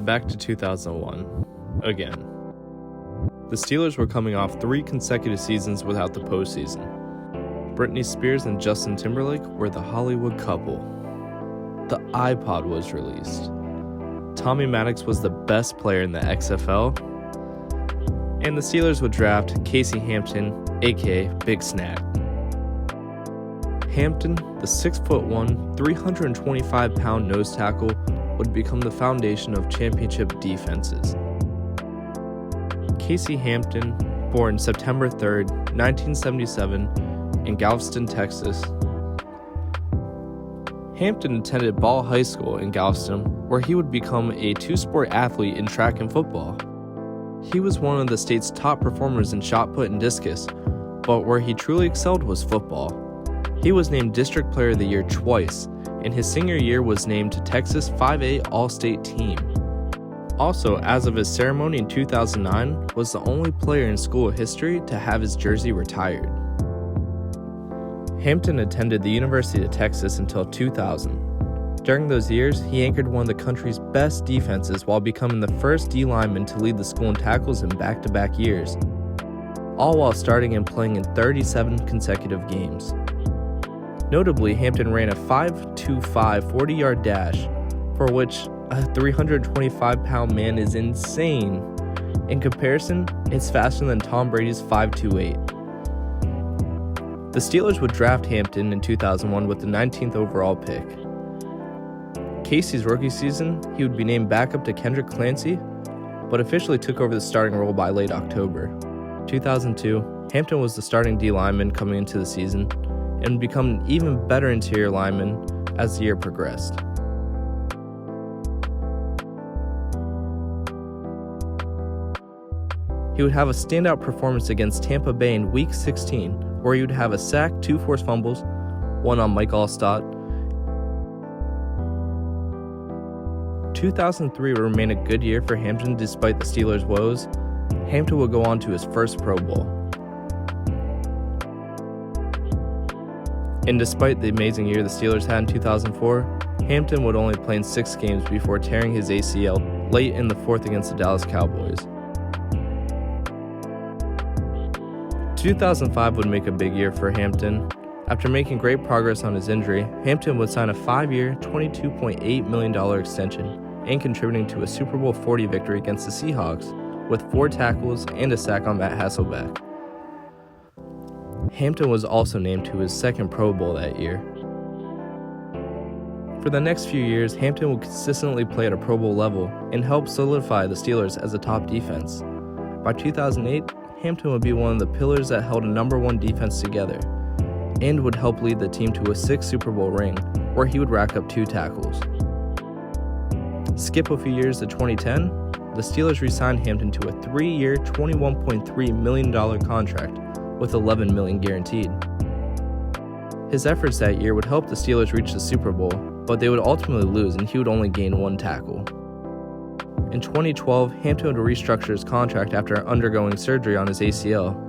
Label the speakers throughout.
Speaker 1: Back to 2001. Again. The Steelers were coming off 3 consecutive seasons without the postseason. Britney Spears and Justin Timberlake were the Hollywood couple. The iPod was released. Tommy Maddox was the best player in the XFL. And the Steelers would draft Casey Hampton, aka Big Snack. Hampton, the 6'1", 325-pound nose tackle, would become the foundation of championship defenses. Casey Hampton, born September 3, 1977, in Galveston, Texas. Hampton attended Ball High School in Galveston, where he would become a 2-sport athlete in track and football. He was one of the state's top performers in shot put and discus, but where he truly excelled was football. He was named District Player of the Year twice, and his senior year was named to Texas 5A All-State Team. Also, as of his ceremony in 2009, was the only player in school history to have his jersey retired. Hampton attended the University of Texas until 2000. During those years, he anchored one of the country's best defenses while becoming the first D lineman to lead the school in tackles in back-to-back years, all while starting and playing in 37 consecutive games. Notably, Hampton ran a 5.25 40-yard dash, for which a 325-pound man is insane. In comparison, it's faster than Tom Brady's 5.28. The Steelers would draft Hampton in 2001 with the 19th overall pick. Casey's rookie season, he would be named backup to Kendrick Clancy, but officially took over the starting role by late October. 2002, Hampton was the starting D lineman coming into the season, and would become an even better interior lineman as the year progressed. He would have a standout performance against Tampa Bay in Week 16, where he would have a sack, 2 forced fumbles, 1 on Mike Allstott. 2003 would remain a good year for Hampton despite the Steelers' woes. Hampton would go on to his first Pro Bowl. And despite the amazing year the Steelers had in 2004, Hampton would only play in 6 games before tearing his ACL late in the 4th against the Dallas Cowboys. 2005 would make a big year for Hampton. After making great progress on his injury, Hampton would sign a 5-year, $22.8 million extension and contributing to a Super Bowl 40 victory against the Seahawks with 4 tackles and a sack on Matt Hasselbeck. Hampton was also named to his 2nd Pro Bowl that year. For the next few years, Hampton would consistently play at a Pro Bowl level and help solidify the Steelers as a top defense. By 2008, Hampton would be one of the pillars that held a number 1 defense together and would help lead the team to a 6th Super Bowl ring, where he would rack up 2 tackles. Skip a few years to 2010, the Steelers re-signed Hampton to a 3-year, $21.3 million contract with $11 million guaranteed. His efforts that year would help the Steelers reach the Super Bowl, but they would ultimately lose and he would only gain 1 tackle. In 2012, Hampton would restructure his contract after undergoing surgery on his ACL.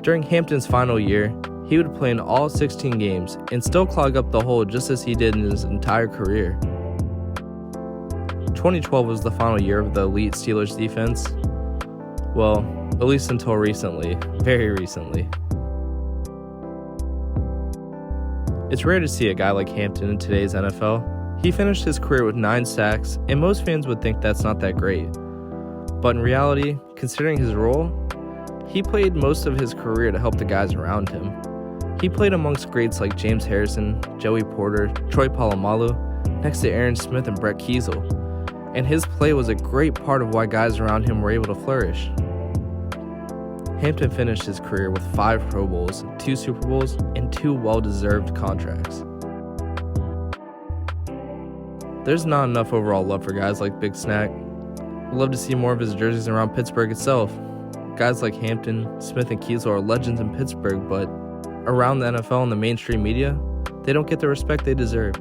Speaker 1: During Hampton's final year, he would play in all 16 games and still clog up the hole just as he did in his entire career. 2012 was the final year of the elite Steelers defense. Well, at least until recently, very recently. It's rare to see a guy like Hampton in today's NFL. He finished his career with 9 sacks, and most fans would think that's not that great. But in reality, considering his role, he played most of his career to help the guys around him. He played amongst greats like James Harrison, Joey Porter, Troy Polamalu, next to Aaron Smith and Brett Kiesel, and his play was a great part of why guys around him were able to flourish. Hampton finished his career with 5 Pro Bowls, 2 Super Bowls, and 2 well-deserved contracts. There's not enough overall love for guys like Big Snack. I'd love to see more of his jerseys around Pittsburgh itself. Guys like Hampton, Smith, and Kiesel are legends in Pittsburgh, but around the NFL and the mainstream media, they don't get the respect they deserve.